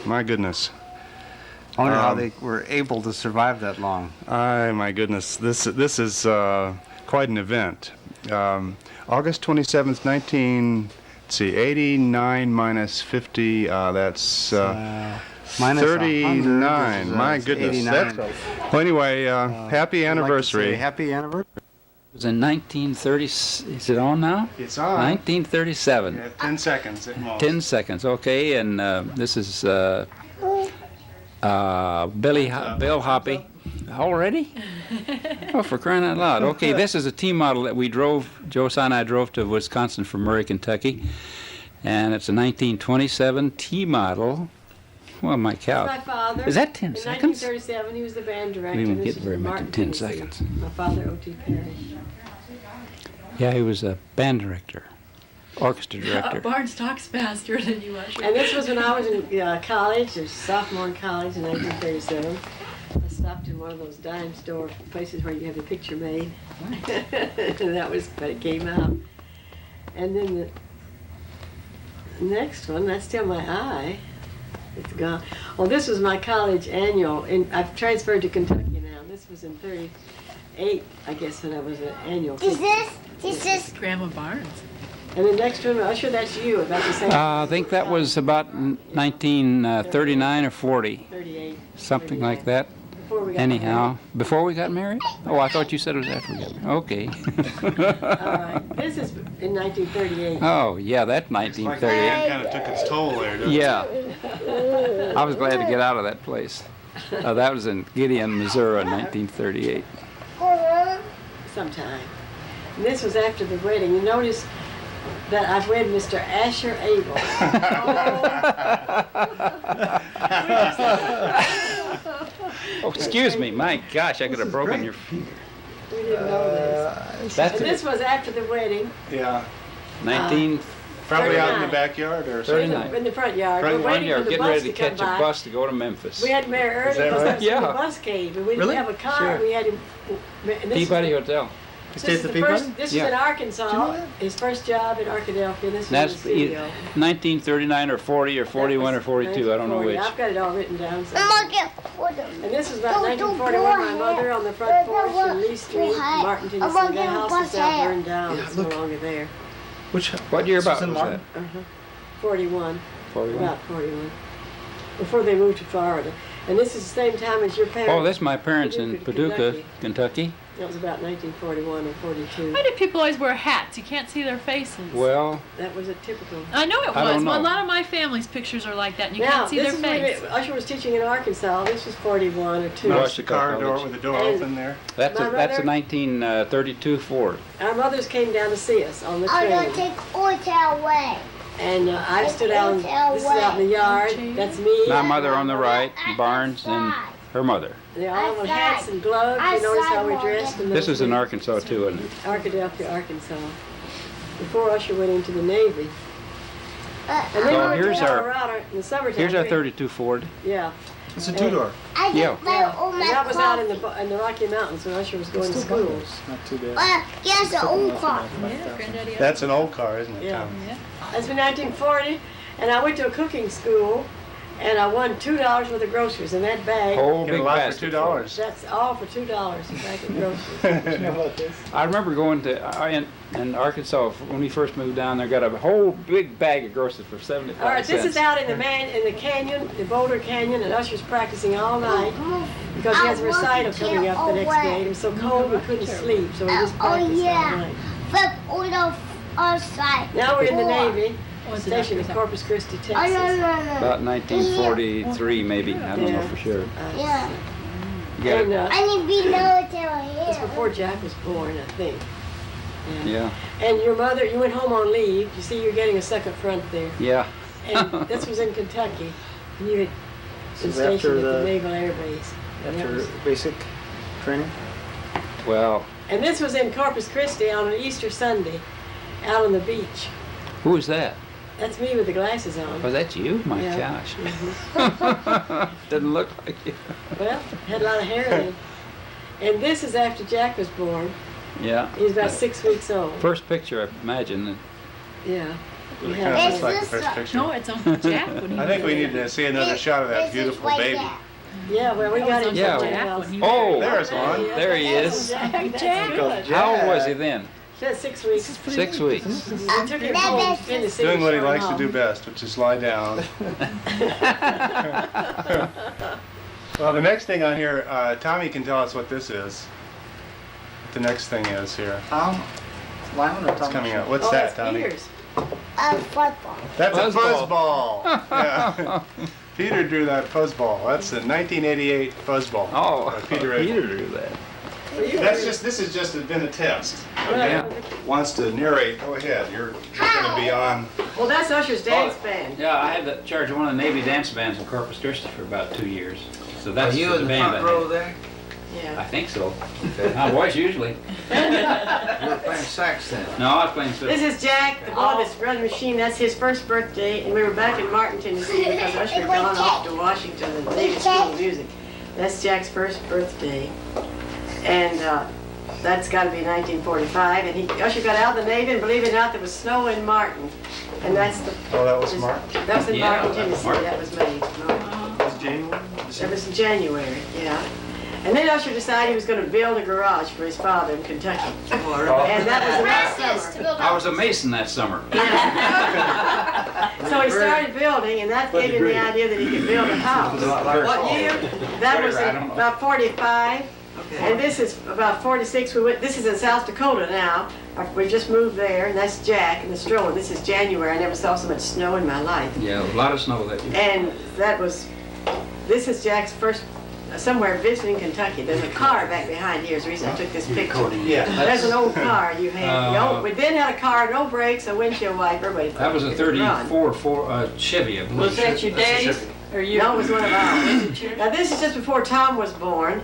My goodness. I wonder how they were able to survive that long. My goodness. This is quite an event. August 27th, 89 minus 50, that's Minus 39. 100 My is goodness. 89. Well, anyway, happy anniversary. I'd like to say happy anniversary. It was in 1930. Is it on now? It's on. 1937. You have 10 seconds at most. 10 seconds, okay. And this is Bill Hoppy. Already? Oh, for crying out loud. Okay, this is a T model that we drove, Josiah and I drove to Wisconsin from Murray, Kentucky. And it's a 1927 T model. Well, my cow. My father. Is that 10 in seconds? 1937, he was the band director. We don't This get is very much in Martin 10 Tennessee. seconds. My father, O.T. Perry. Yeah, he was a band director, orchestra director. Barnes talks faster than you, Usher. And this was when I was in college, a sophomore in college in 1937. I stopped in one of those dime store places where you have a picture made. And that was when it came out. And then the next one, that's still my eye. It's gone. Well, this was my college annual, and I've transferred to Kentucky now. This was in 38, I guess, when I was an annual. This is Grandma Barnes. And the next one, Usher, that's you, about the same. I think that was about 1939 or 40, 38. something like that. Before we got Anyhow, before we got married? Oh, I thought you said it was after we got married. Okay. married. All right. This is in 1938. Oh, yeah, that's Like the 1938. band kind of took its toll there, doesn't it? Yeah. I was glad to get out of that place. That was in Gideon, Missouri in 1938. Sometime. And this was after the wedding. You notice that I've wed Mr. Usher Abell. Oh, excuse me. My gosh, I could have broken your... We didn't know this. That's And this was after the wedding. Yeah. 19... Probably out in the 39. backyard or something. 39. In the front yard. Front We're yard. waiting for the Getting bus ready to to come catch a by. bus to go to Memphis. We had to marry early Is that because right? that's when Yeah. the bus came. And we didn't Really? have a car. Sure. We had him. and this Peabody is- Hotel. You This stayed is at the the Peabody? first. This Yeah. was in Arkansas. Did you know that? His first job in Arkadelphia. This was in That's the studio. 1939 or 40 or 41 or 42. I don't know 1940. which. I've got it all written down. So. Mama, get photo. And this was about Don't 1941. My blow mother hair. on the front porch in Lee Street, Hi. Martin, I'm Tennessee. gonna That get house bus is now hair. burned down. Yeah, It's look. no longer there. Which? What year this about in was Martin? that? 41. 41. About 41. Before they moved to Florida. And this is the same time as your parents. Oh, that's my parents in Paducah, Kentucky. That was about 1941 or 42. Why do people always wear hats? You can't see their faces. Well, That was a typical. I know it I don't was. Well, a know. lot of my family's pictures are like that, and you Now, can't see their this is when face. Usher was teaching in Arkansas. This was 41 or 2. No. Notice the car door with the door And- open there. that's My a 1932 Ford. Our mothers came down to see us on the I'm gonna train. take Orta away. And I stood out, this is out in the yard. That's me. My mother on the right, Barnes, and her mother. They all had hats and gloves. You notice how we dressed in This those was in days? Arkansas too, wasn't it? Arkadelphia, Arkansas. Before Usher went into the Navy. And then So we went here's to our- Colorado in the summertime. Here's our 32 Ford. Yeah. It's a two-door. I Yeah. just buy all And my that was out coffee. in the Rocky Mountains when Usher was going to Still school. windows. Not too bad. Yes, an old car. Yeah, Granddaddy. That's an old car, isn't it, Yeah. Tom? Yeah. That's been 1940, and I went to a cooking school, and I won $2 worth of groceries in that bag. Whole Get a big lot for basket. $2. That's all for $2 a bag of groceries. You know about this? I remember going to in Arkansas when we first moved down there. Got a whole big bag of groceries for 75 All right, cents. this is out in the canyon, the Boulder Canyon, and Usher's practicing all night because he has a recital coming up the next day. It was so cold we couldn't sleep, so we just Oh, practiced all yeah. night. Flip all the outside. Now we're in the Navy, Oh, it's stationed in in Corpus Christi, Oh, no, Texas. no, no. About 1943, maybe. I don't know for sure. Yeah. You got And it. I need to be military it's here. before Jack was born, I think. Yeah, And your mother, you went home on leave. You see, you're getting a second front there. yeah. And this was in Kentucky. And you had been This is after stationed at the the- Naval Air Base. And that After was- basic training? Well, And this was in Corpus Christi on an Easter Sunday, out on the beach. who was that? That's me with the glasses on. Was that you? My Yeah. gosh. Mhm. Doesn't look like you. Well, had a lot of hair in. And this is after Jack was born. Yeah. He was about 6 weeks old. First picture, I imagine. Yeah. It Yeah. kind of Is looks like the this first a- picture. No, it's on Jack when he I think we need to see another shot of that This is beautiful like baby. that. Yeah, well, we got him. Yeah. from Jack Abell's. when he Oh, There's one. there he is. Jack. How old was he then? Just 6 weeks. 6 weeks. We took him home in the city. Doing what he showed him likes to do home. best, which is lie down. Well, the next thing on here, Tommy can tell us what this is. What the next thing is here. Tom Lyman or It's Tom? coming out. What's Oh, that, that's Tommy? Peter's. Football. That's a Fuzzball. fuzzball. Yeah. Peter drew that fuzzball. That's a 1988 fuzzball. Oh, by Peter Abell. Peter drew that. This has just been a test. Yeah. Wants to narrate. Go ahead. You're going to be on. Well, that's Usher's dance band. Yeah, I had the charge of one of the Navy dance bands in Corpus Christi for about 2 years. So that's Are you the in the band front I had. row there? I Yeah. think so. My voice usually. You were playing sax then? No, I was playing fiddle. This is Jack, the boy that's running the machine. That's his first birthday, and we were back in Martin, Tennessee because Usher had gone off to Washington and the Navy School of Music. That's Jack's first birthday, and that's got to be 1945. And Usher got out of the Navy, and believe it or not, there was snow in Martin, and that's the. Oh, that was Mark. That was in Yeah, Martin, that was Tennessee. Martin. That was May. Martin. That was January? That was in January, yeah. And then Usher decided he was going to build a garage for his father in Kentucky, and that was last summer. I was a mason that summer. So he started building, and that gave him the idea that he could build a house. What year? That was I don't know. about 45, and this is about 46. This is in South Dakota now. We just moved there, and that's Jack and the stroller. This is January. I never saw so much snow in my life. Yeah, a lot of snow that year. And this is Jack's first, somewhere visiting Kentucky. There's a car back behind here, is the reason I took this picture. Yeah. There's an old car you had. We then had a car, no brakes, a windshield wiper, but That was a it could run. 34 Chevy, I believe. Was that your daddy's? Or you? No, it was one of ours. Now this is just before Tom was born,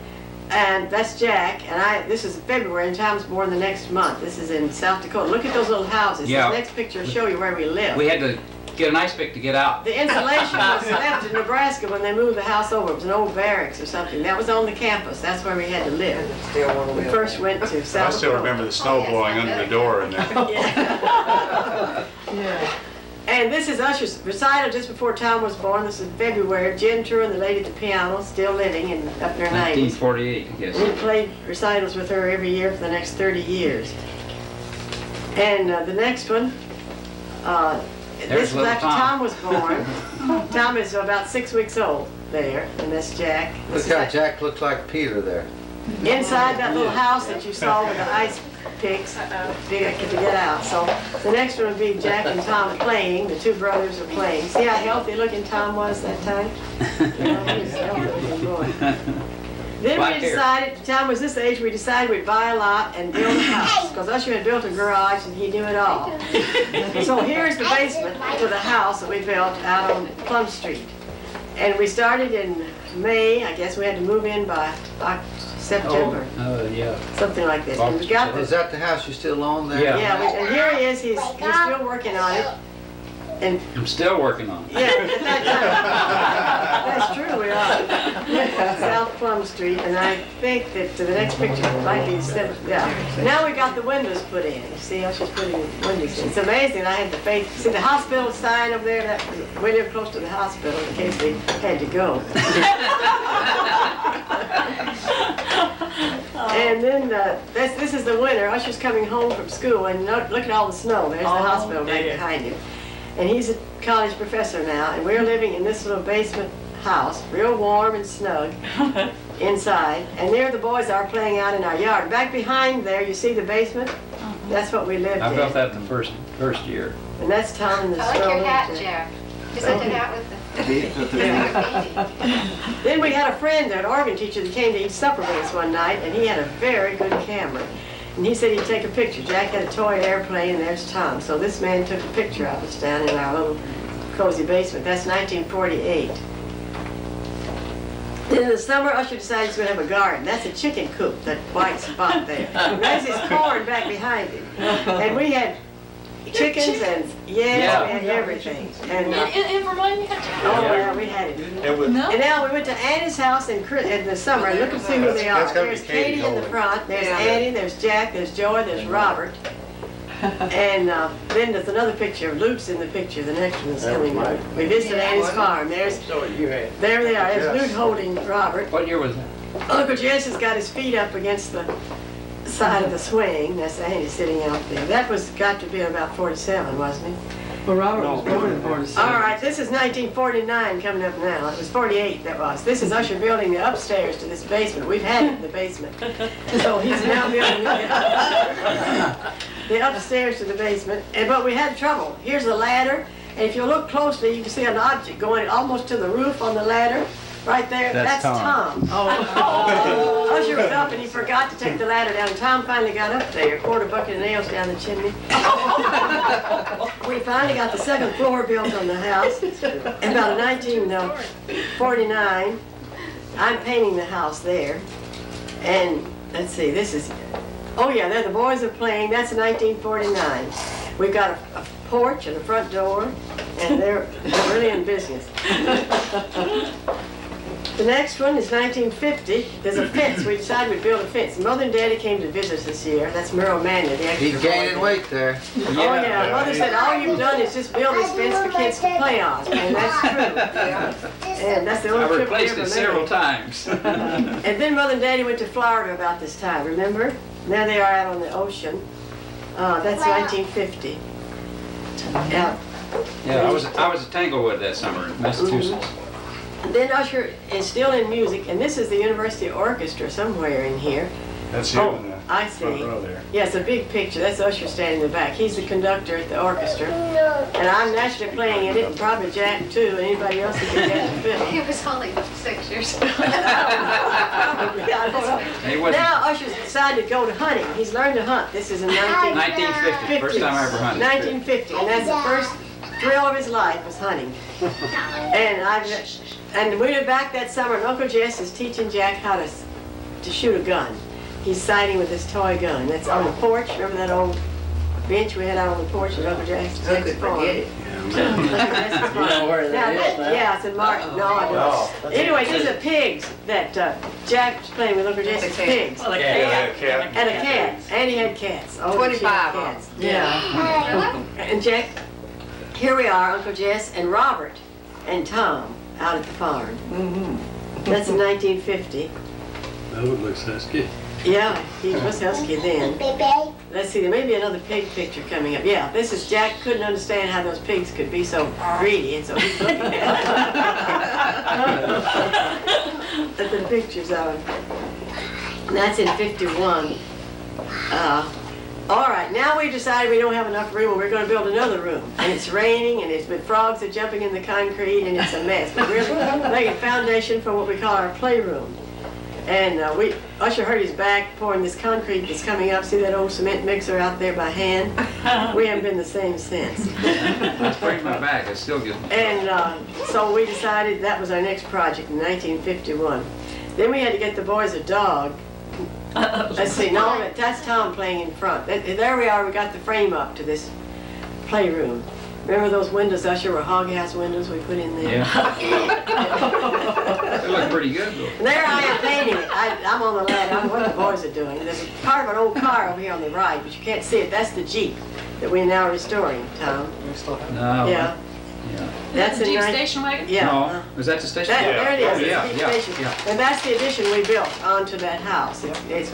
and that's Jack. And this is February, and Tom's born the next month. This is in South Dakota. Look at those little houses. Yeah. This next picture will show you where we live. We had to get an ice pick to get out. The insulation was left in Nebraska when they moved the house over. It was an old barracks or something. That was on the campus. That's where we had to live. We first went to South Dakota. I still remember the snow blowing under the door in there. Yeah. And this is Usher's recital just before Tom was born. This is February. Jen Truan, the lady at the piano, still living and up in her 90s. 1948, I guess. We played recitals with her every year for the next 30 years. And the next one, this was little after Tom. Tom was born. Tom is about 6 weeks old there, and that's Jack. This Look is how Jack looks like Peter there. inside that little house that you saw with the ice picks to get out. So the next one would be Jack and Tom playing. The two brothers are playing. See how healthy looking Tom was that time? You know, he was a healthy looking boy. Then Black we hair. decided, Tom was this age, we decided we'd buy a lot and build a house. Because Usher had built a garage and he knew it all. So here's the basement to the house that we built out on Plum Street. And we started in May. I guess we had to move in by September, Yeah. something like that. And we got Is the, that the house you still own there? Yeah. and here he is, he's still working on it. And I'm still working on it. yeah, at that time, that's true, we are. South Plum Street, and I think that the next picture might be, yeah. Now we got the windows put in. You see how she's putting windows in. It's amazing, I had the faith. See the hospital sign over there, we live close to the hospital in case we had to go. And then this is the winter. Usher's coming home from school, and look at all the snow. There's the hospital right behind him. And he's a college professor now, and we're living in this little basement house, real warm and snug inside. And there the boys are playing out in our yard. Back behind there, you see the basement? That's what we lived I in. built that the first year. And that's Tom and the I like your stroller. hat, Jack. Is that the hat with the painting? Then we had a friend, an organ teacher, that came to eat supper with us one night, and he had a very good camera. And he said he'd take a picture. Jack had a toy airplane, and there's Tom. So this man took a picture of us down in our little cozy basement. That's 1948. Then in the summer, Usher decided he's going to have a garden. That's a chicken coop, that white spot there. And there's his corn back behind him. And we had chickens and we had everything. And In Vermont, you had oh yeah, we had it. It was, No? And now we went to Annie's house in the summer, and look and see who they are. That's gotta be There's Katie Katie in the Holt. front, there's Annie, there's Jack, there's Joey, there's Robert. And then there's another picture. Luke's in the picture. The next one is coming. We visited Annie's farm. There they are. There's Luke holding Robert. What year was that? Uncle Jess has got his feet up against the side of the swing. That's Annie sitting out there. That was got to be about 47, wasn't it? Well, Robert was born in 47. All right, this is 1949 coming up now. It was 48 that was. This is Usher building the upstairs to this basement. We've had it in the basement. So he's now building the upstairs to the basement. But we had trouble. Here's a ladder. And if you look closely, you can see an object going almost to the roof on the ladder. Right there, that's Tom. Usher was up and he forgot to take the ladder down. Tom finally got up there, poured a bucket of nails down the chimney. We finally got the second floor built on the house. In about 1949, I'm painting the house there. And let's see, this is, oh yeah, there the boys are playing. That's 1949. We've got a porch and a front door, and they're really in business. The next one is 1950. There's a fence. We decided we'd build a fence. Mother and Daddy came to visit us this year. That's Merle Manley, the extra He's gaining boy. weight there. Oh yeah. Mother said, all you've done is just build this fence for kids to play on. And that's true. And that's the I only trip we replaced ever it several made. times. And then Mother and Daddy went to Florida about this time, remember? Now they are out on the ocean. That's 1950. Yeah. Yeah, I was at Tanglewood that summer in Massachusetts. Then Usher is still in music, and this is the University Orchestra somewhere in here. That's you in the I see. front row there. Yeah, it's a big picture. That's Usher standing in the back. He's the conductor at the orchestra. And I'm naturally playing in it, and probably Jack too, and anybody else who can get the fiddle. It was only 6 years ago. He wasn't Now Usher's decided to go to hunting. He's learned to hunt. This is in 1950, first time I ever hunted. 1950, and that's the first thrill of his life was hunting. And we were back that summer, and Uncle Jess is teaching Jack how to shoot a gun. He's sighting with his toy gun. That's on the porch. Remember that old bench we had out on the porch at Uncle Jack's farm? forget it. You know where that is now? Yeah, it's in Martin. No, I don't. Anyway, these are pigs that Jack was playing with Uncle Jess's pigs. Well, a Yeah, cat. And a cat. And he had cats. Oh, 25 she had cats. Yeah. And Jack, here we are, Uncle Jess and Robert and Tom out at the farm. That's in 1950. That would look husky. Yeah, he was husky then. Baby. Let's see, there may be another pig picture coming up. Yeah, this is Jack couldn't understand how those pigs could be so greedy, and so he's looking at the pictures of them. And that's in 51. All right, now we've decided we don't have enough room, and we're going to build another room. And it's raining, and frogs are jumping in the concrete, and it's a mess. But we're making a foundation for what we call our playroom. And Usher hurt his back pouring this concrete that's coming up. See that old cement mixer out there by hand? We haven't been the same since. I sprained my back, I still get. And so we decided that was our next project in 1951. Then we had to get the boys a dog. Let's see, no, that's Tom playing in front. There we are, we got the frame up to this playroom. Remember those windows, Usher, were hog house windows we put in there? Yeah. They look pretty good though. And there I am painting it. I'm on the ladder. I don't know what the boys are doing. There's part of an old car over here on the right, but you can't see it. That's the Jeep that we're now restoring, Tom. No. Yeah. That's in Jeep 19 station wagon? Yeah. No, is that the station? There it is. Oh, It's yeah, the Jeep yeah, station. yeah. And that's the addition we built onto that house.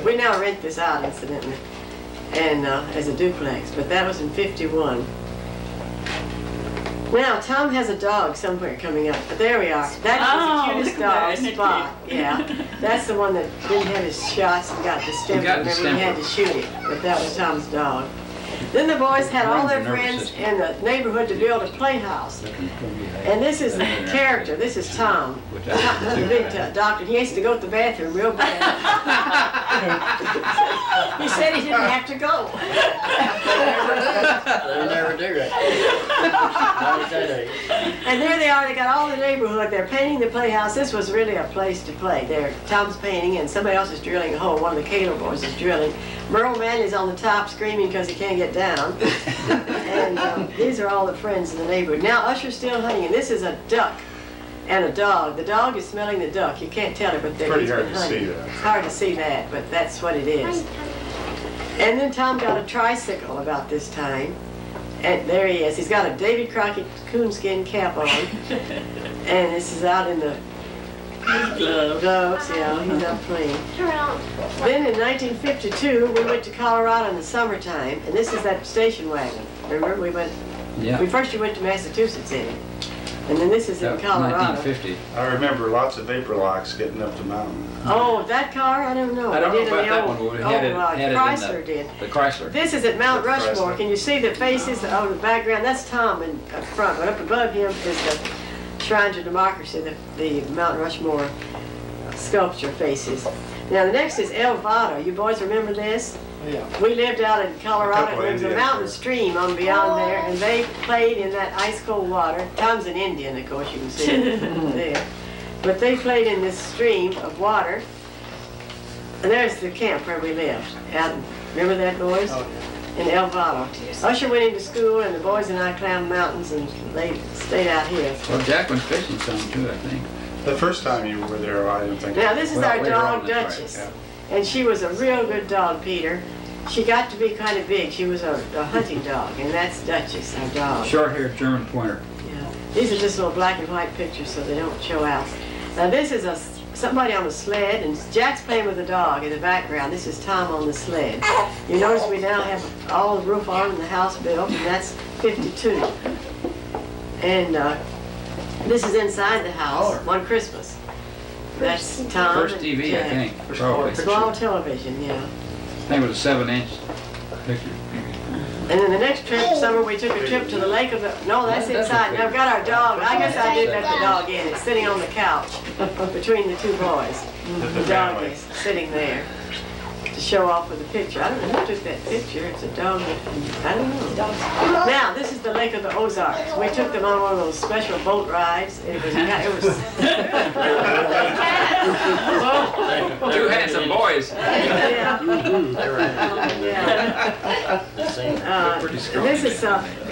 We now rent this out, incidentally, and as a duplex. But that was in 51. Now, Tom has a dog somewhere coming up. But there we are. That's the cutest look at dog, that, isn't it Spot. Yeah. That's the one that didn't have his shots and got distemper. got Remember, we had to distemper. shoot it. But that was Tom's dog. Then the boys had all their Runs the nervous friends system. in the neighborhood to build a playhouse. And this is the character. This is Tom. The big doctor. He has to go to the bathroom real bad. He said he didn't have to go. They never do that. And there they are. They got all the neighborhood. They're painting the playhouse. This was really a place to play. There, Tom's painting, and somebody else is drilling a hole. One of the Kaler boys is drilling. Merle Manley's on the top screaming because he can't get down. And these are all the friends in the neighborhood. Now Usher's still hunting, and this is a duck and a dog. The dog is smelling the duck. You can't tell it, but Pretty he's hard been to hunting. see that. It's hard to see that, but that's what it is. And then Tom got a tricycle about this time. And there he is. He's got a Davy Crockett coonskin cap on. And this is out in the gloves, yeah, he's out playing. Then in 1952, we went to Colorado in the summertime, and this is that station wagon. Remember, we went, Yeah. we first went to Massachusetts in it. And then this is in Colorado. 1950. I remember lots of vapor locks getting up the mountain. Oh, that car? I don't know. I don't We know did in about the that old- one, but we had it Chrysler in did. the Chrysler. This is at Mount The Rushmore. Chrysler. Can you see the faces of the background? That's Tom in up front, but up above him is the Shrine to Democracy, the Mount Rushmore sculpture faces. Now the next is El Vado. You boys remember this? Yeah. We lived out in Colorado, couple and there was a Indians mountain there. stream on beyond there, and they played in that ice cold water. Tom's an Indian, of course, you can see it there. But they played in this stream of water. And there's the camp where we lived. Out, remember that, boys? In El Vado. Usher went into school, and the boys and I climbed mountains, and they stayed out here. Well, Jack went fishing some too, I think. The first time you were there, I didn't think. Now, this is Well, our later dog, on, that's right, Duchess. yeah. And she was a real good dog, Peter. She got to be kind of big. She was a hunting dog, and that's Duchess, our dog. Short-haired German pointer. Yeah. These are just little black and white pictures, so they don't show out. Now, this is somebody on a sled, and Jack's playing with a dog in the background. This is Tom on the sled. You notice we now have all the roof on and the house built, and that's 52. And this is inside the house, one Christmas. That's Tom. First and TV, Jack. I think. Probably. Small television, yeah. I think it was a 7-inch picture. And then the next trip, summer, we took a trip to the lake of the, no, that's inside. Now, I've got our dog. I guess I did let the dog in. It's sitting on the couch between the two boys. The dog is sitting there to show off with a picture. I don't know who took that picture. It's a dog. I don't know. Now, this is the Lake of the Ozarks. We took them on one of those special boat rides. It was Two handsome boys. yeah. Pretty strong. This is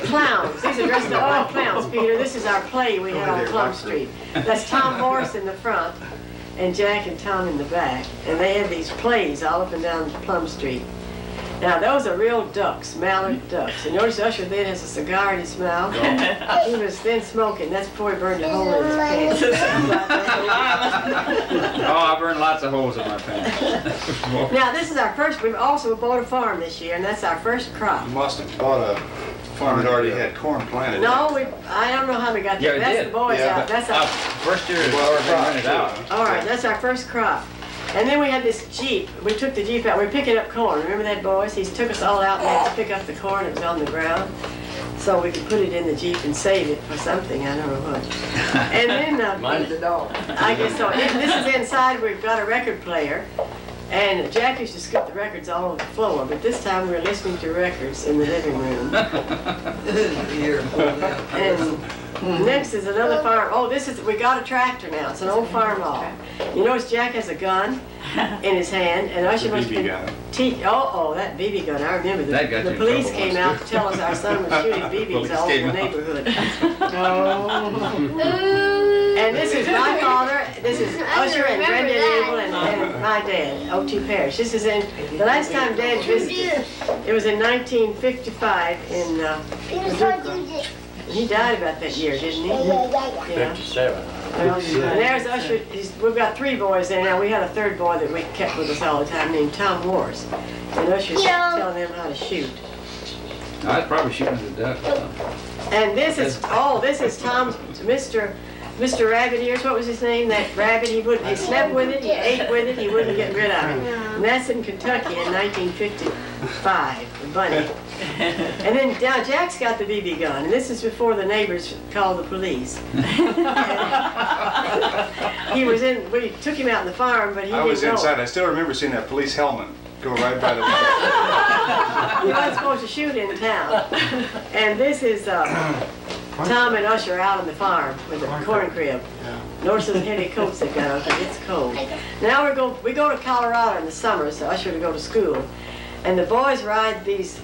clowns. These are dressed up like clowns, Peter. This is our play we had on Plum Street. That's Tom Morris in the front and Jack and Tom in the back. And they had these plays all up and down Plum Street. Now, those are real ducks, mallard ducks. And notice Usher then has a cigar in his mouth. He was then smoking. That's before he burned a hole in his pants. Oh, I burned lots of holes in my pants. Now, this is our first, we've also bought a farm this year, and that's our first crop. You must have bought a farm that already had corn planted. No, I don't know how we got Yeah, that. we That's did. the boys Yeah, out. That's First year is already rented out. all right, that's our first crop. And then we had this Jeep. We took the Jeep out. We were picking up corn. Remember that, boys? He took us all out and had to pick up the corn that was on the ground. So we could put it in the Jeep and save it for something. I don't know what. And then, Mind the dog. I guess so. This is inside. We've got a record player. And Jack used to skip the records all over the floor, but this time we're listening to records in the living room. And next is another farm. Oh, we got a tractor now. It's an old farm law. You notice Jack has a gun in his hand, and Usher must BB be gun. that BB gun. I remember That got the you in police trouble came once, out to tell us our son was shooting BBs all over the neighborhood. And this is my father. This is Usher and Brenda Abel and my dad, O.T. Parrish. This is in the last time Dad visited. It was in 1955 in Paducah. He died about that year, didn't he? Yeah. 57. Well, and there's Usher. We've got 3 boys there now. We had a 3rd boy that we kept with us all the time named Tom Morris. And Usher's telling them how to shoot. I was probably shooting the duck. And this is Tom's Mr. Rabbit Ears. What was his name? That rabbit. He slept with it. He ate with it. He wouldn't get rid of it. And that's in Kentucky in 1955. The bunny. And then now Jack's got the BB gun, and this is before the neighbors called the police. He was in. We took him out on the farm, but he I didn't was know. inside. I still remember seeing that police helmet go right by the window. He wasn't supposed to shoot in town. And this is Tom and Usher out on the farm with a corn crib. Notice those heavy coats they got on because it's cold. Now we go to Colorado in the summer, so Usher to go to school. And the boys ride these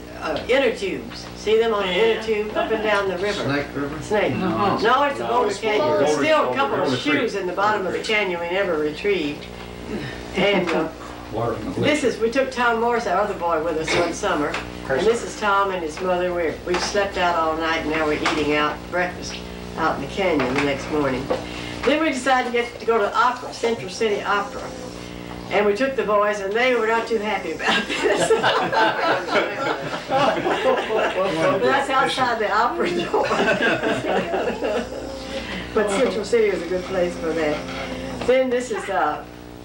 inner tubes. See them on an inner tube up and down the river? Snake River? Snake. No. No, it's a Boulder Canyon. There's still a couple of Boulder Creek. shoes in the bottom of the canyon we never retrieved. And Water from the glacier. we took Tom Morris, our other boy, with us one summer. And this is Tom and his mother. We slept out all night, and now we're eating out breakfast out in the canyon the next morning. Then we decided to go to opera, Central City Opera. And we took the boys, and they were not too happy about this. But that's outside the opera door. But Central City was a good place for that. Then this is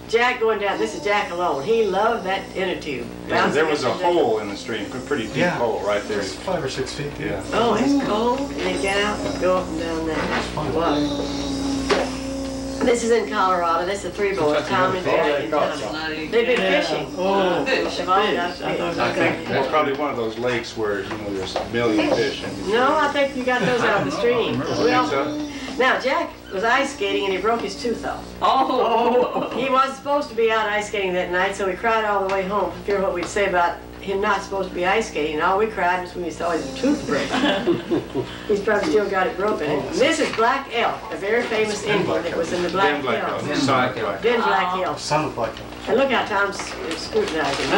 Jack going down. This is Jack alone. He loved that inner tube. Yeah, there was a hole in the stream, a pretty deep hole right there. It's 5 or 6 feet. Yeah. Oh, it's cold, and they get out and go up and down that water. This is in Colorado. This is the three boys, Tom and Jack and Tommy. They've been fishing. Oh, They've all got fish. I think it's probably one of those lakes where, there's a million fish. No, I think you got those out of the stream. Think so? Now, Jack was ice skating and he broke his tooth off. oh. He wasn't supposed to be out ice skating that night, so we cried all the way home to hear what we'd say about him not supposed to be ice skating. And all we cried was when we saw his tooth break. He's probably still got it broken. And this is Black Elk, a very famous Indian that was in the Black Hills. Ben Black Hills. Son of Black Elk. And look how Tom's scrutinizing.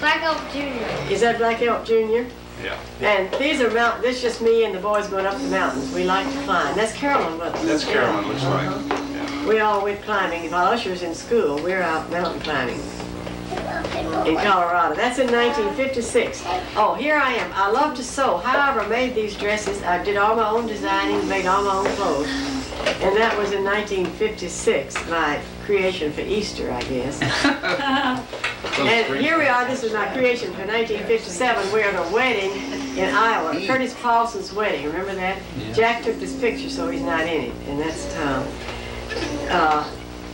Black Elk Jr. Is that Black Elk Jr.? Yeah. And these are mountains. This is just me and the boys going up the mountains. We like to climb. That's Carolyn with us. That's Carolyn, looks like. Yeah. We all went climbing. While Usher's in school, we're out mountain climbing in Colorado. That's in 1956. Oh, here I am. I love to sew. However, I made these dresses. I did all my own designing, made all my own clothes. And that was in 1956, my creation for Easter, I guess. And here we are. This is my creation for 1957. We're at a wedding in Iowa, Curtis Paulson's wedding. Remember that? Yeah. Jack took this picture, so he's not in it, and that's Tom.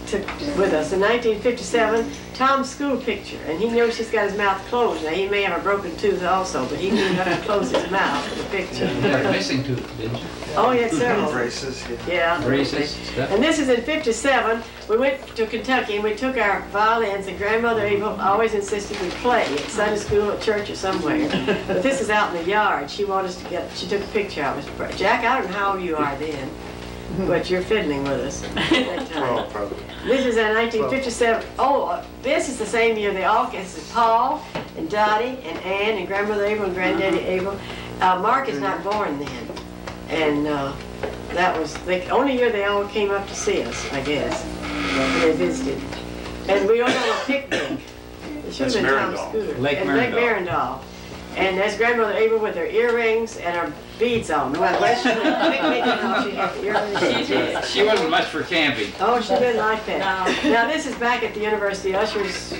Took with us in 1957. Tom's school picture, and he knows he's got his mouth closed. Now he may have a broken tooth also, but he knew enough to close his mouth for the picture. You had a missing tooth, didn't you? Oh, he had several. Braces. Yeah. Braces, stuff. And this is in 57. We went to Kentucky and we took our violins, and Grandmother Abell always insisted we play at Sunday school, at church, or somewhere. But this is out in the yard. She wanted us to she took a picture of us. Jack, I don't know how old you are then, but you're fiddling with us at that time. Well, probably. This is in 1957. Oh, this is the same year they all, this is Paul and Dottie and Ann and Grandmother Abell and Granddaddy Abell. Mark is not born then. And that was the only year they all came up to see us, I guess. And they visited. And we went on a picnic. It should have been Tom's Marindal. scooter. Lake And Marindal. Marindal. And that's Grandmother Abell with her earrings and her beads on. Well, she went picnic and she had earrings. She did. She wasn't much for camping. Oh, she didn't like that. Now, this is back at the university. Usher's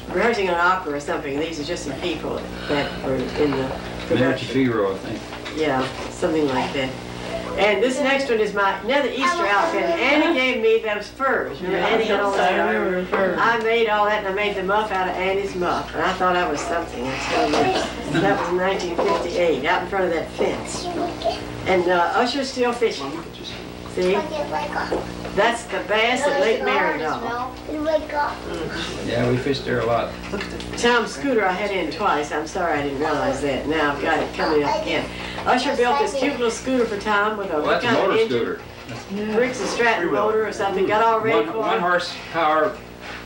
rehearsing an opera or something. These are just some people that were in the Miniature production. Figaro, I think. Yeah, something like that. And this next one is my another Easter outfit. Annie gave me those furs. Remember, Annie had all I that. remember furs. I made all that, and I made the muff out of Annie's muff. And I thought I was something. That was in 1958, out in front of that fence. And Usher's still fishing. See? That's the bass at Lake Marindal. Yeah, we fished there a lot. Tom's scooter I had in twice. I'm sorry I didn't realize that. Now I've got it coming up again. Usher built this cute little scooter for Tom with a Well, that's a kind of motor engine. scooter. Briggs and Stratton motor or something. Got all ready for One him. horsepower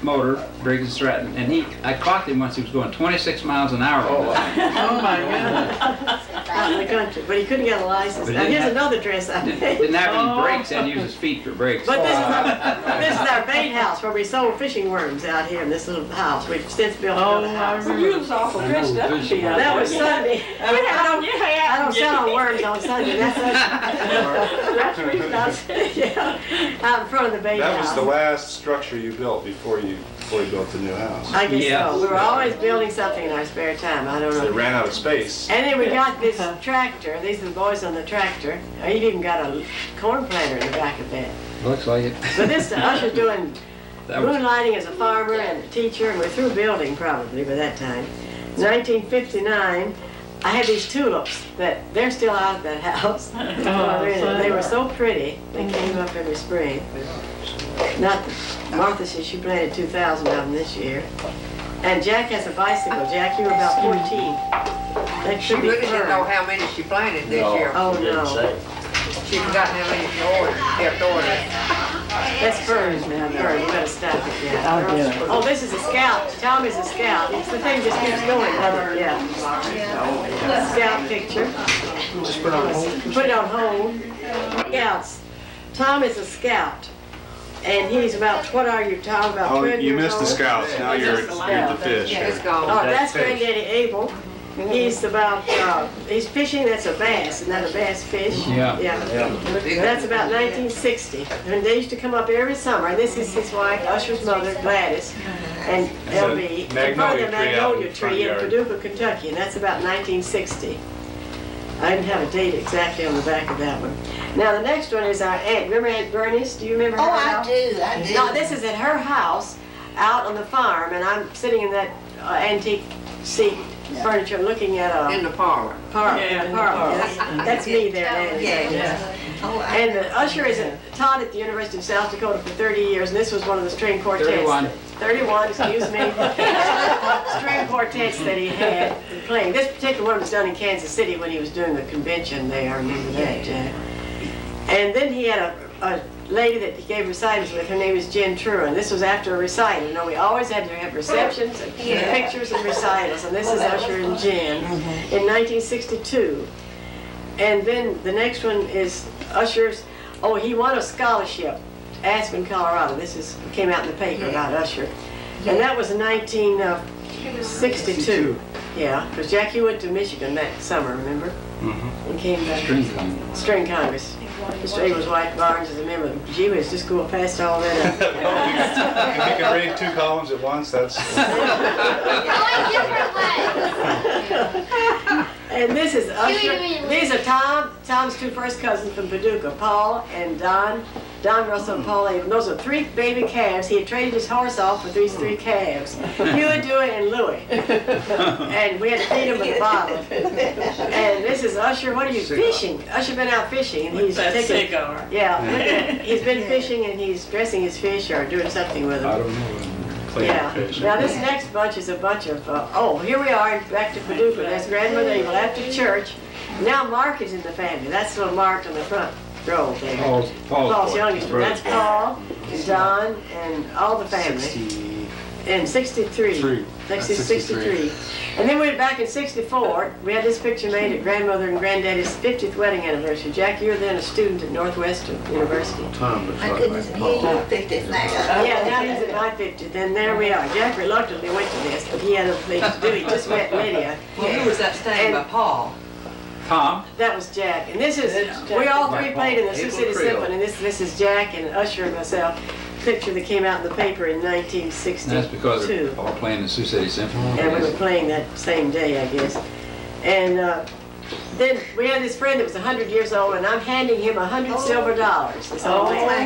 motor, Briggs and Stratton, and I clocked him once he was going 26 miles an hour. Oh my God. Out in the country, but he couldn't get a license. But Now didn't here's have- another dress I made. Didn't have any brakes, had to use his feet for brakes. But this is our bait house where we sold fishing worms out here in this little house. We've since built Oh, another I house. remember. You was awful dressed up to be out That there. was Sunday. I don't sell on worms on Sunday. That's the reason I said, yeah, out in front of the bait That house. was the last structure you built before you built the new house. I guess Yeah. so. We were always building something in our spare time. I don't They know. ran out of space. And then we got this tractor. These are the boys on the tractor. I even got a corn planter in the back of that. Looks like it. But this Usher's doing That was, moonlighting as a farmer and a teacher, and we're through building probably by that time. 1959, I had these tulips that they're still out at that house. They were so pretty. They came up every spring. Not that Martha says she planted 2,000 of them this year. And Jack has a bicycle. Jack, you were about 14. That She should be really didn't know fun. how many she planted this year. Oh, no. She forgot how many she ordered, kept ordering. That's Fern now. Fern, you better stop it. Yeah. I'll get it. Oh, this is a scout. Tom is a scout. It's the thing just keeps going. Yeah. Scout picture. Just put on hold. Put it on hold. Scouts. Tom is a scout. And he's about, what are you, Tom? About 12 years You missed the old? scouts. Now you're the fish. Oh, that's Granddaddy Abell. He's about, he's fishing, that's a bass, isn't that a bass fish? Yeah. That's about 1960. And they used to come up every summer, and this is his wife, Usher's mother, Gladys, and LB, in front of the magnolia tree in Paducah, Kentucky, and that's about 1960. I didn't have a date exactly on the back of that one. Now, the next one is our aunt. Remember Aunt Bernice? Do you remember her house? I do. No, this is at her house out on the farm, and I'm sitting in that antique seat furniture looking at a... In the parlor. parlor. Yeah, in the Parlor. parlor. That's me there, Nancy. And Usher is taught at the University of South Dakota for 30 years, and this was one of the string quartets. 31, excuse me. String quartets that he had playing. This particular one was done in Kansas City when he was doing the convention there. I remember that, Jack. And then he had a lady that he gave recitals with. Her name is Jen Truan. This was after a recital. You know, we always had to have receptions, and pictures, and recitals. And this is Usher and Jen in 1962. And then the next one is Usher's. Oh, he won a scholarship, Aspen, Colorado. This came out in the paper about Usher. And that was in 1962. Yeah, because Jackie went to Michigan that summer, remember? And came back. String Congress. Mr. Abel's wife Barnes is a member of the Gee whiz, just go past all that. If you can read 2 columns at once, that's... And this is Usher. These are Tom's 2 first cousins from Paducah, Paul and Don Russell and Paul Abell. Those are 3 baby calves. He had traded his horse off for these 3 calves, Hewitt, Dewey, and Louie. And we had to feed them with a bottle. And this is Usher. What are you fishing? Usher been out fishing, and he's taking. Cigar. Yeah, look at it. He's been fishing, and he's dressing his fish or doing something with them. I don't know. Yeah. Now this next bunch is a bunch of, oh, here we are back to Paducah. That's Grandmother Abell after church. Now Mark is in the family. That's little Mark on the front row there. Paul's youngest one. That's Paul and Don and all the family. And 63. 63. And then we were back in 64. We had this picture made at Grandmother and Granddaddy's 50th wedding anniversary. Jack, you were then a student at Northwestern University. I couldn't hear you 50th now. Yeah, now he's at my 50th, and there we are. Jack reluctantly went to this, but he had other things to do. He just met Lydia. Well, who was that staying by Paul? Tom? That was Jack. And this is, we all 3 played in the Sioux City Symphony, and this is Jack and Usher and myself. Picture that came out in the paper in 1962. That's because they're all playing the Sioux City Symphony. And we were playing that same day, I guess. And then we had this friend that was 100 years old, and I'm handing him 100 silver dollars. This old man. my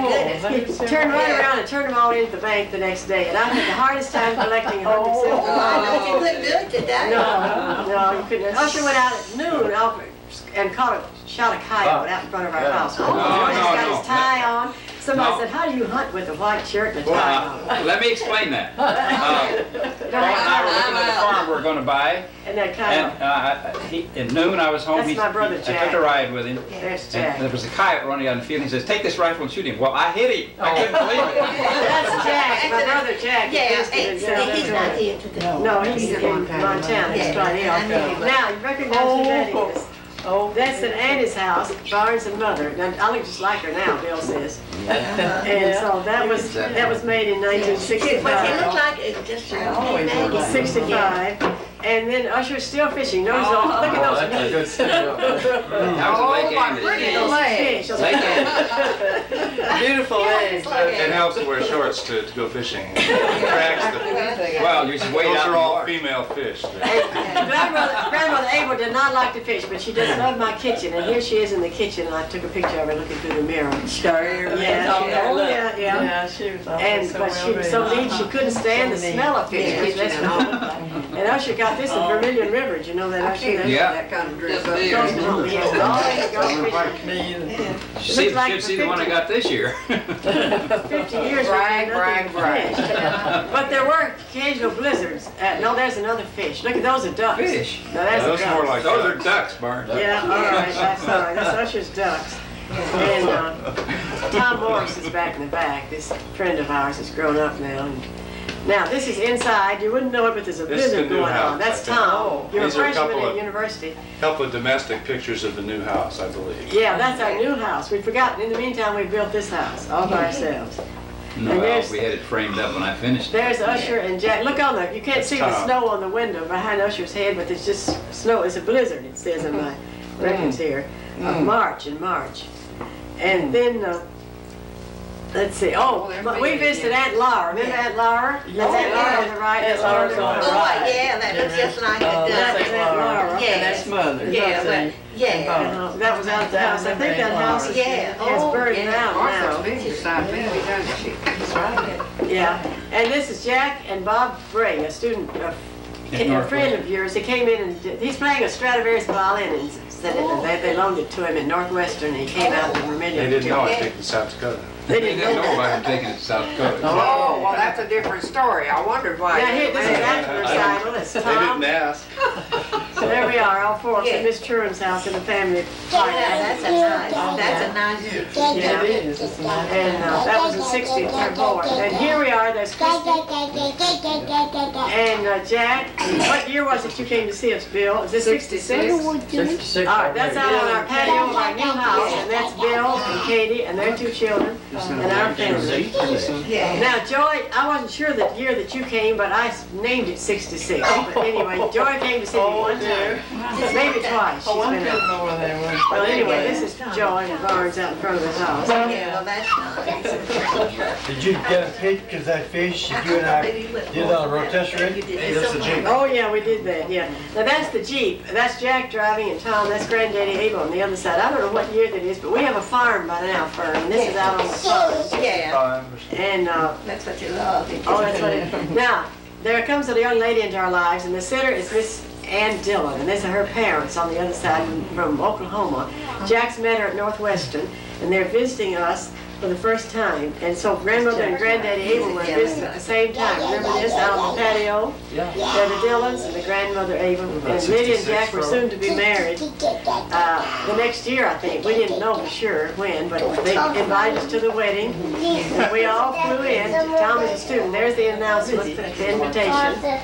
goodness. He turned right around and turned them all in at the bank the next day, and I had the hardest time collecting 100 silver I dollars. know you couldn't do it today. No, you couldn't. Usher went out at noon and shot a coyote out in front of our house. He's got his tie on. Somebody said, how do you hunt with a white shirt and a tie on? Let me explain that. Paul and I were looking at the farm we're going to buy, And that coyote. and at noon I was home. That's my brother, I Jack. took a ride with him, There's and Jack. there was a coyote running out in the field. And he says, "Take this rifle and shoot him." Well, I hit him. I couldn't believe it. That's Jack, my brother Jack. Yeah, He's he's not here today. No, he's in Montana. He's right here. Now, you recognize who that is? Oh, That's at Annie's house, Barnes and Mother. Now, I look just like her now, Bill says. And so that was made in But it 1965. looked like it just always made looked like 65. And then Usher's still fishing. Notice those, look at those meats. That was a lake Andy. Those fish. Lake Andy. beautiful eggs. It helps to wear shorts to go fishing. It attracts the... Well, you just wait Those out are in the all water. female fish. Grandmother Abell did not like to fish, but she does love my kitchen. And here she is in the kitchen, and I took a picture of her looking through the mirror. Yeah. Yeah, she was always But she was so neat, she couldn't stand the smell of fish. That's and Usher got this in Vermilion River. Did you know that, Usher? Yeah. that kind of dress Just up. deer. Yes, always go fishing. Me either. Should see the one I got this year. 50 years. Brag, we've brag, had nothing brag. but fish. But there were occasional blizzards. No, there's another fish. Look at those are ducks. Fish. No, that's Those a are more duck. like Those are ducks, Barnes. Yeah, all right. That's Usher's ducks. And Tom Morris is back in the back. This friend of ours has grown up now. And now, this is inside. You wouldn't know it, but there's a This is the blizzard new going on. house, That's I think. Tom. You're a These are a freshman couple at of- university. Couple of domestic pictures of the new house, I believe. Yeah, that's our new house. We'd forgotten. In the meantime, we built this house all by ourselves. No, And well, there's- we had it framed up when I finished it. There's Usher and Jack. Look on the, you can't That's see the Tom. snow on the window behind Usher's head, but it's just snow. It's a blizzard, it says in my records here, of March in March. And then, let's see, we visited Aunt Laura. Remember Aunt Laura? That's Aunt Laura on the right. That's Laura on the Oh, right. yeah, that looks just like Oh, it That that's was does. Aunt Laura. Yeah. And that's mother. Yeah, but, yeah. That was out the house. I think that house is, Yeah. has burned down now. That's right. Yeah, and this is Jack and Bob Bray, a student, a friend of yours. He came in and he's playing a Stradivarius violin and said they loaned it to him at Northwestern. And he came out in Vermilion. They didn't know I took to South Dakota. They They didn't know that. about him taking it to South Dakota. Oh, well, that's a different story. I wondered why. Yeah, here, this is after recital. It's They Tom. didn't ask. So there we are, all four of us Yeah. at Miss Truan's house in the family. Yeah, that's a nice picture. Yeah. It is. It's a nice. And that was the 60th they're born. And here we are, there's Christy and Jack. What year was it you came to see us, Bill? Is this 66? 66. All right, that's out on our patio of our new house, and that's Bill and Katie and their two children and our family. Yeah. Now, Joy, I wasn't sure the year that you came, but I named it 66. But anyway, Joy came to see me one time, maybe twice. She's Oh, I been didn't out. know where they were. Well, anyway, this is Joy and Barnes out in front of his house. Yeah, well, that's nice. Did you get a picture of that fish that you and I did on a rotisserie? Hey, that's the Jeep. Oh, yeah, we did that, yeah. Now, that's the Jeep. That's Jack driving, and Tom, that's Granddaddy Abel on the other side. I don't know what year that is, but we have a farm by now, Fern, and this is out on the farm. Yeah, And, that's what you love. oh, that's what it, now, there comes a young lady into our lives, and the sitter is Miss Ann Dillon, and these are her parents on the other side from Oklahoma. Jack's met her at Northwestern, and they're visiting us for the first time. And so grandmother and granddaddy Abel were visiting at the same time. Remember this, out on the patio? Yeah. They're the Dillons and the grandmother Abel. And Lydia and Jack were soon to be married the next year, I think. We didn't know for sure when, but they invited us to the wedding. And we all flew in. Tom was a student. There's the announcement, the invitation.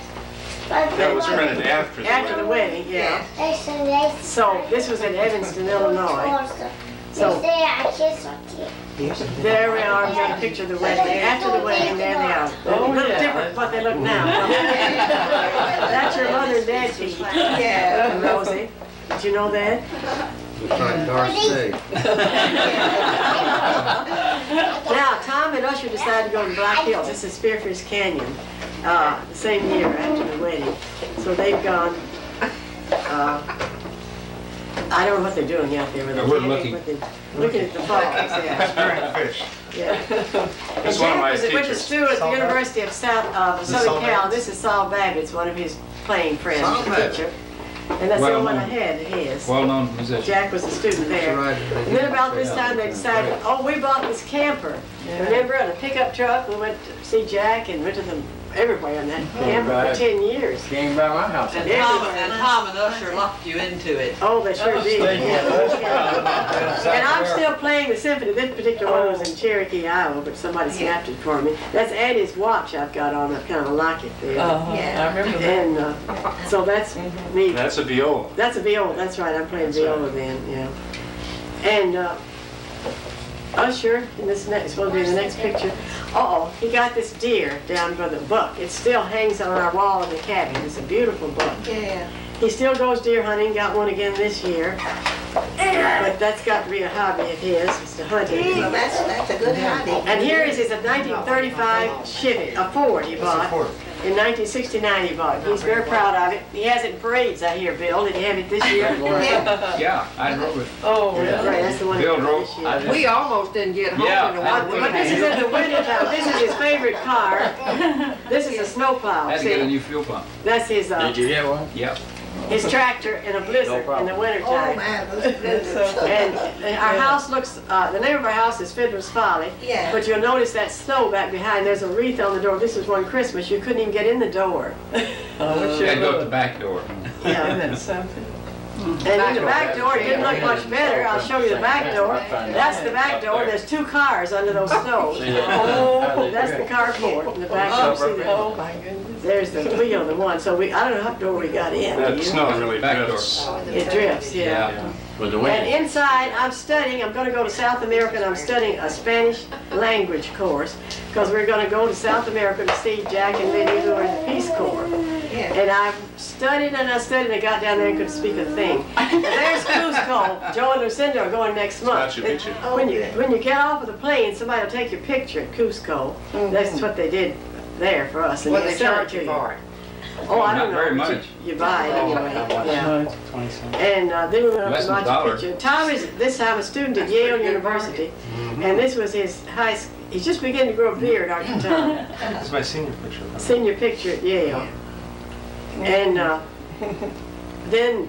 That was printed after the After the wedding. wedding, yeah. So this was in Evanston, Illinois. So there we are, we got a picture of the wedding. After the wedding, there they are. A little different what they look now. That's your mother and dad's feet. Yeah. Rosie, did you know that? Looks like Darcy. Now, Tom and Usher decided to go to Black Hills. This is Spearfish Canyon, the same year after the wedding. So they've gone, I don't know what they're doing out there with the We're candy, looking. but they're looking at the falls, yeah. Fish. Yeah. And That's one of Jack my was went to teachers. school at the University of Southern Saul Cal. Babbitt's? This is Saul Babbitt's, one of his playing friends, Saul the Babbitt. teacher. And that's the Well only one I known. had, his. Well-known musician. Jack was a student there. And then about this time, they decided, oh, we bought this camper. Remember, on a pickup truck, we went to see Jack and went to them everywhere in that camper right. for 10 years. Came by my house. And Tom and Usher locked you into it. Oh, they sure did. And I'm still playing the symphony. This particular one was in Cherokee, Iowa, but somebody snapped it for me. That's Addie's watch I've got on. I've kind of like it there. I remember that. And so that's me. That's a viola. That's a viola. That's right. I'm playing viola then. Yeah. And Usher in this next, supposed to be the next picture. Uh-oh, he got this deer down by the buck. It still hangs on our wall in the cabin. It's a beautiful buck. Yeah. He still goes deer hunting. Got one again this year. But that's got to be a hobby of his. It's the hunting. Well, that's a good hobby. And here is his 1935 Chevy, a Ford he bought. In 1969 he bought it. He's very proud of it. He has it in parades, I hear, Bill. Did he have it this year? Yeah, I drove it. Oh, Right, that's the one he Bill bought drove- this year. We almost didn't get home Yeah, in the I- one But this is in the winter time. This is his favorite car. This is a snowplow. Had to get a See, new fuel pump. that's his you get one? Yep. his tractor in a blizzard in the winter Oh, time. man, those blizzards. And our house looks, the name of our house is Fiddler's Folly. Yeah. But you'll notice that snow back behind, there's a wreath on the door. This was one Christmas, you couldn't even get in the door. You had to go to the back door. Yeah. Isn't that something? And in the back door, it didn't look much better. I'll show you the back door. That's the back door. There's 2 cars under those stoves. That's the carport in the back door. See that? Oh, my goodness. There's the wheel, the one. So I don't know how door we got in. Do That you? snow really Back door. drifts. It drifts, yeah. With the And wind. inside, I'm studying, I'm going to go to South America, and I'm studying a Spanish language course, because we're going to go to South America to see Jack and Minnie who are in the Peace Corps. And I studied and I studied, and I got down there and couldn't speak a thing. And there's Cusco. Joe and Lucinda are going next month. Machu Picchu. When you get off of the plane, somebody will take your picture at Cusco. That's what they did there for us. And What they'll they sell it charge to you for it? Oh, I Not don't know. very but much. You buy it anyway. Yeah. No, it's 20 cents. And then we went up Less to than a Machu dollar. Picchu. Tom is this time a student at Yale University, and this was his high school. He's just beginning to grow a beard, Dr. Tom. That's my senior picture. Senior picture at Yale. And then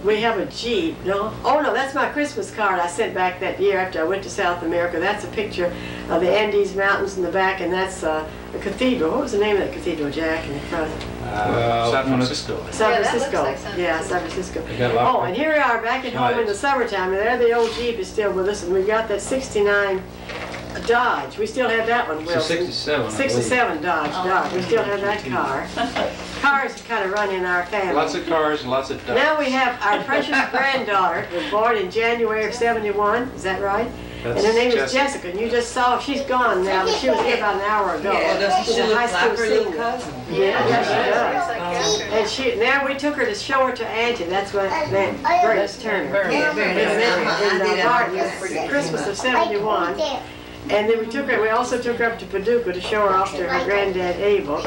we have a Jeep. No? Oh no, that's my Christmas card I sent back that year after I went to South America. That's a picture of the Andes Mountains in the back, and that's the cathedral. What was the name of that cathedral, Jack, in the front? San Francisco. San Yeah, that Francisco. looks like San Yeah, San Francisco. They got a lot Oh, of and here we are back at home in the summertime, and there the old Jeep is still with us, and we got that 69 Dodge. We still have that one, It's a Wilson. 67, I believe. 67 Dodge. We still have that car. Cars kind of run in our family. Lots of cars, lots of ducks. Now we have our precious granddaughter, was born in January of '71. Is that right? And her name is Jessica. And you just saw, she's gone now, but she was here about an hour ago. Yeah, doesn't She's she a look high like school her little senior. cousin? Yeah, yes, she does. Looks like Catherine. And now we took her to show her to Auntie. That's what meant Bernice Turner. Yeah, very nice. In Martin, Christmas of '71. And then we also took her up to Paducah to show her off to her granddad Abel,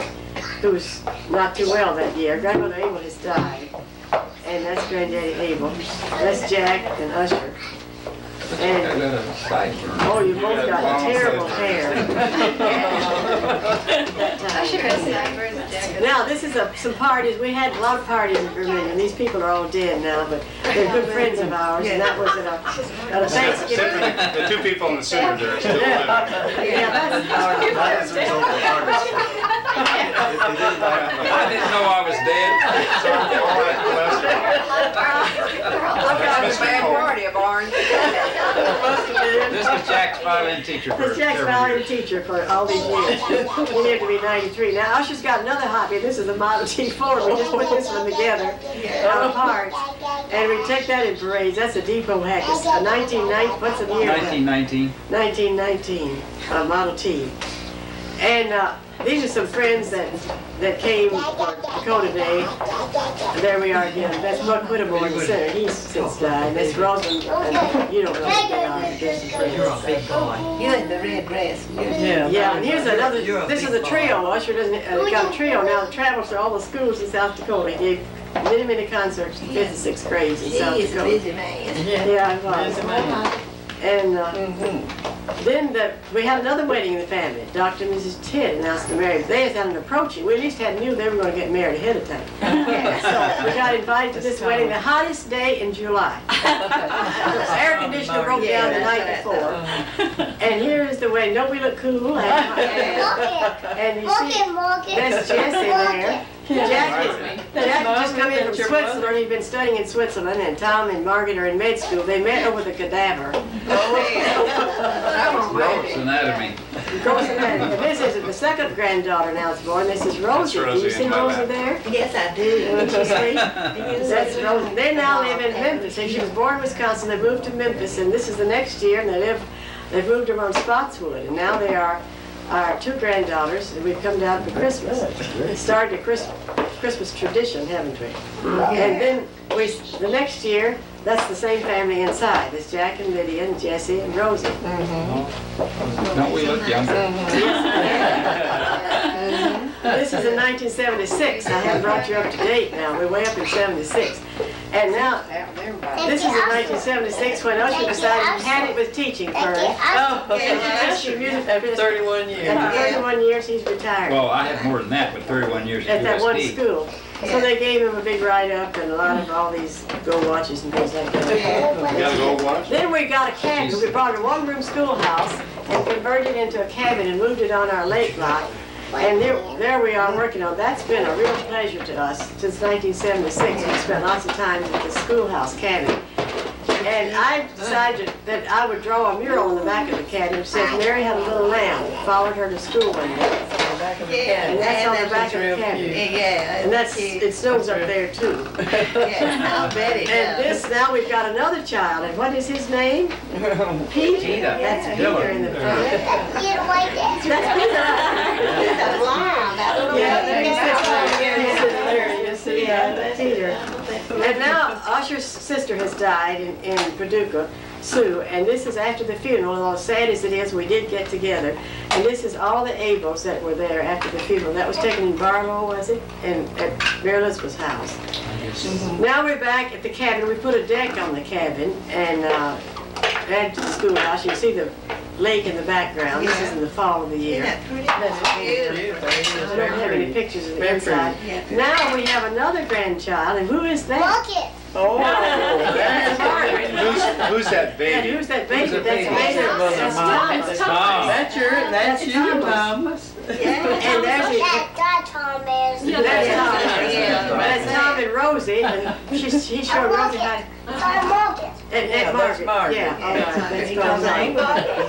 who's not too well that year. Grandmother Abel has died. And that's Granddaddy Abel. That's Jack and Usher. And oh, you both got terrible hair. I should have seen that bird jacket. Now, this is some parties. We had a lot of parties in Vermilion. These people are all dead now, but they're good friends of ours, and that was at a Thanksgiving. The 2 people in the center there are still living. Yeah, that's That is a result of harvest. I didn't know I was dead. That was a bad party of ours. This was Jack's violin teacher for That's Jack's several violin years. teacher for all these years. He lived to be 93. Now, Usher's got another hobby. This is a Model T Ford. We just put this one together out of parts. And we take that in parades. That's a depot hack. It's a 1990, what's the year? 1919. 1919, Model T. And these are some friends that came for Dakota Day. There we are again. That's Buck Whittemore in the center. He's since died. That's Rosamond, and you don't know who they are. I guess some You're a friends. big boy. You in the red dress. Yeah, and here's another. This is a trio. Usher doesn't got a trio now that travels to all the schools in South Dakota. He gave many concerts in 5th and 6th grades in South He is a Dakota. busy man. Yeah, it was. And then we had another wedding in the family. Dr. and Mrs. Tidd announced the marriage. They had an approaching. We at least knew they were going to get married ahead of time. So we got invited to this wedding, the hottest day in July. The air conditioner broke down the night before. And here is the wedding. Don't we look cool? And you see, there's Jesse there. Jack just come in from Switzerland. He'd been studying in Switzerland, and Tom and Margaret are in med school. They met over the cadaver. Gross anatomy. Gross anatomy. This is the second granddaughter now is born. This is Rosie. That's Do you Rosie see in my Rosie lap. there? Yes, I do. Don't you see? That's Rosie. They now live in Memphis. She was born in Wisconsin. They moved to Memphis, and this is the next year, and they've moved around Spotswood, and now they are our 2 granddaughters, and we've come down for Christmas. It started a Christmas tradition, haven't we? And then the next year, that's the same family inside. It's Jack and Lydia and Jesse and Rosie. Don't we look younger? This is in 1976. I haven't brought you up to date now. We're way up in 76. And now, this is in 1976 when Usher decided he had it with teaching first. After 31 years. After 31 years, he's retired. Well, I had more than that, but 31 years At that one USD. school. So they gave him a big write-up and a lot of all these gold watches and things like that. You got a gold watch? Then we got a cabin. We brought a one-room schoolhouse and converted it into a cabin and moved it on our lake lot. And there we are working on. That's been a real pleasure to us since 1976. We spent lots of time at the schoolhouse cabin. And I decided that I would draw a mural on the back of the cabin that said, Mary had a little lamb, followed her to school one day. And that's on the back of the cabin. Yeah. And it snows up there too. Yeah, I'll bet it And does. this, now we've got another child, and what is his name? Peter. That's Peter in the front. That's Peter. He's a blonde. I don't know Yeah, what there he he's sits got. right there. He's sitting there. You see, that's Peter. And now Usher's sister has died in Paducah, Sue, and this is after the funeral. Although sad as it is, we did get together. And this is all the Abells that were there after the funeral. That was taken in Barlow, was it? And at Mary Elizabeth's house. Now we're back at the cabin. We put a deck on the cabin and add to the schoolhouse. You can see the lake in the background. This is in the fall of the year. Isn't that pretty? That's beautiful. I don't have any pictures of the Very inside. pretty. Now we have another grandchild, and who is that? Oh, That's Margaret. Who's that And baby? who's that baby? That's baby? Mason. That's Thomas. It's Thomas. that's That's you, Thomas. Thomas. Yeah. And there's Yeah, That's Yeah. Tom. Yeah. That's Tom and Rosie, and he showed Rosie how to. And that's Margaret. Yeah, all right, that's He goes Rosie.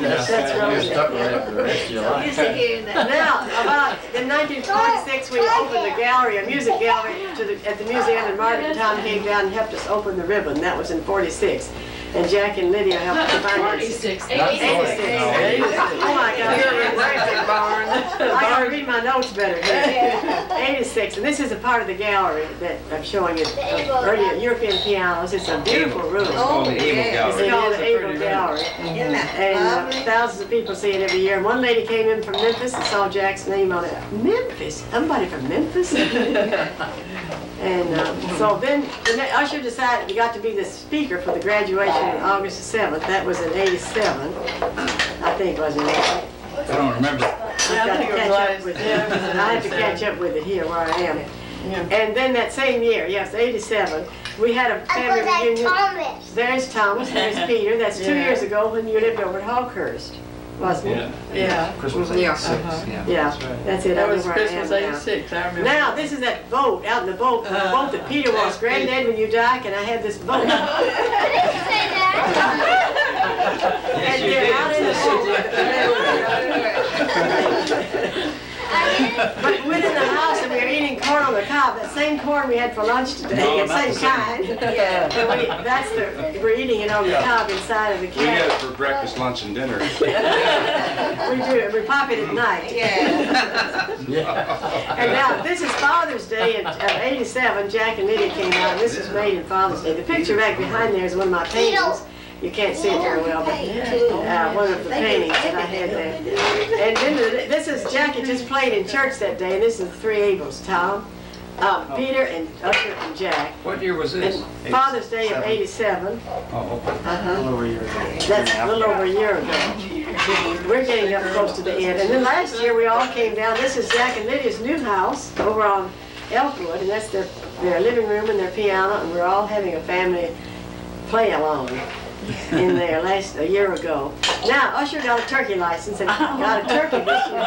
That's Rosie. Used to hear that. Now, about in 1946, we opened a gallery, a music gallery, at the museum, and Margaret and Tom came down and helped us open the ribbon. That was in '46, and Jack and Lydia helped to finance it. 46. 86. Oh my God. I gotta read my notes better here. 86, and this is a part of the gallery that I'm showing it. Earlier European pianos. It's a beautiful room. called the Abell It's Gallery. called It is the a Abell pretty Gallery. Isn't that And lovely? thousands of people see it every year. And one lady came in from Memphis and saw Jack's name on it. Memphis? Somebody from Memphis? And so then Usher decided he got to be the speaker for the graduation on August the 7th. That was in '87, I think, wasn't it? I don't remember. I've got to catch up with it. I have to catch up with it here where I am. And then that same year, yes, '87, we had a family reunion. There's Thomas, there's Peter. That's 2 years ago when you lived over at Hawkhurst, wasn't it? Yeah. Yeah, that's it. I That know was where I am Christmas now. '86, I remember. Now, this is that boat, out in the boat, the boat that Peter was. Granddad, when you die, can I have this boat? And they're out in the boat. But we went in the house and we were eating corn on the cob, that same corn we had for lunch today, No, the not same the same. kind. And we're eating it on the cob inside of the We get cabin. it for breakfast, lunch, and dinner. We do it, we pop it at night. Yeah. And now, this is Father's Day of '87. Jack and Lydia came out, and this was made in Father's Day. The picture back behind there is one of my paintings. You can't see it very well, but one of the paintings that I had there. And then this is Jack had just played in church that day, and this is the three Abells, Tom, Peter, and Usher, and Jack. What year was this? And Father's Day of '87. Oh, okay. That's a little over a year ago. We're getting up close to the end. And then last year we all came down. This is Jack and Lydia's new house over on Elkwood, and that's their living room and their piano, and we're all having a family play along in there a year ago. Now, Usher got a turkey license and got a turkey this year.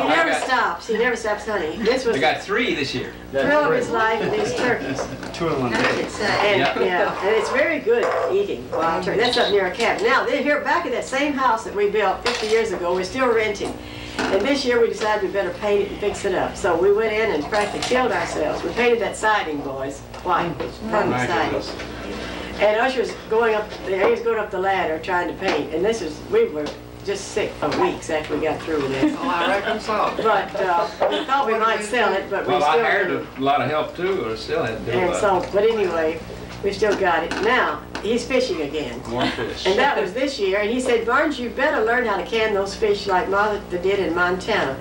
He never stops. He never stops hunting. This was I got 3 this year. the thrill of his life with these turkeys. 2 in 1 That's day. exciting. And and it's very good eating wild turkey. That's up near a cabin. Now, they're here back at that same house that we built 50 years ago. We're still renting. And this year we decided we better paint it and fix it up. So we went in and practically killed ourselves. We painted that siding, boys, white, permanent siding. And Usher's going up, he was going up the ladder trying to paint. And we were just sick for weeks after we got through with this. Oh, I reckon so. But we thought we might sell it, but we Well, still I hired didn't. a lot of help too, or still had to do a And lot. so, but anyway, we still got it. Now, he's fishing again. More fish. And that was this year. And he said, Barnes, you better learn how to can those fish like Mother did in Montana.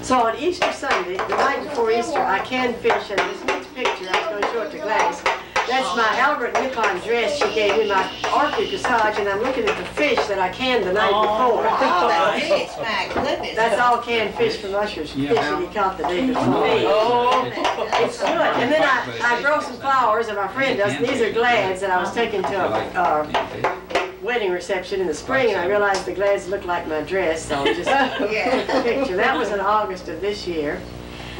So on Easter Sunday, the night before Easter, I canned fish. And this next picture, I was going to show it to Gladys. That's my Albert Nippon dress she gave me, my orchid corsage, and I'm looking at the fish that I canned the night before. Oh, that fish, my goodness. That's all canned fish from Usher's fish that he caught the day before. Oh. It's good. And then I grow some flowers, and my friend does. And these are glads that I was taking to wedding reception in the spring, and I realized the glads looked like my dress, so I just took a picture. That was in August of this year.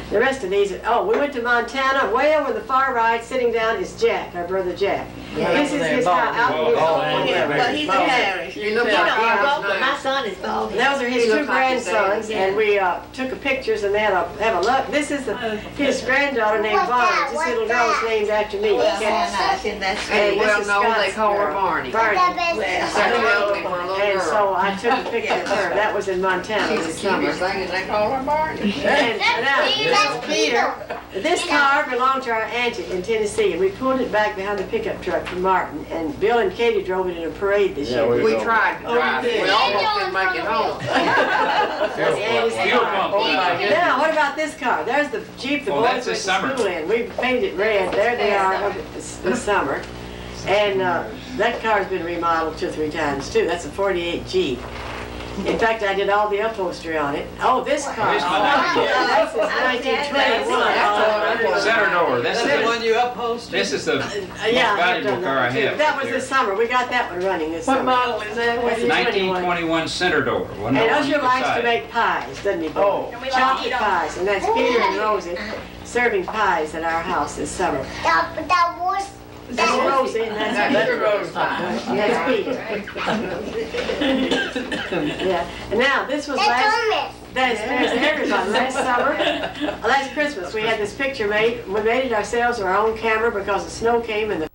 The rest of these, oh, we went to Montana. Way over the far right, sitting down, is Jack, our brother Jack. This is his house out in Well, he's a parish. You look You like know, I'm Aaron's bald, but my now. son is bald. Those are his He two look like his grandsons, daddy. and we took a pictures, and they have a look. This is his granddaughter named Barnes. This little girl is named after me. Well, Cat. nice, and that's And this well is known, they Scott's call her girl. Barney. Barney. They're welding for a little And girl. so I took a picture of her. That was in Montana She's this the summer. cutest thing, and they call her Barney. And now, this is Peter. This car belonged to our auntie in Tennessee, and we pulled it back behind the pickup truck from Martin. And Bill and Katie drove it in a parade this year. We tried to drive, did. we almost didn't make it home. That's Annie's Fuel car. pump. Now, what about this car? There's the Jeep the Oh, boys that's went this to summer. school in. We painted it red. There they are this summer. And that car's been remodeled 2 or 3 times too. That's a 48 Jeep. In fact, I did all the upholstery on it. Oh, this car. Here's my This is 1921. Center door. This is The the, one you upholstered? this is the most Yeah, I've valuable done car I that too. have. That right was there. this summer. We got that one running this What summer. model is that? What's the 21? 1921 center door. One And on Usher either likes to side. make pies, doesn't he, Bob? Oh. And we like to eat Chocolate 'em. pies, and that's Peter and Rosie serving pies at our house this summer. That's Rosie, and That's your rose pie. That's Peter. Yeah, and now, this was there's everybody. Last Christmas, we had this picture made. We made it ourselves with our own camera because the snow came and the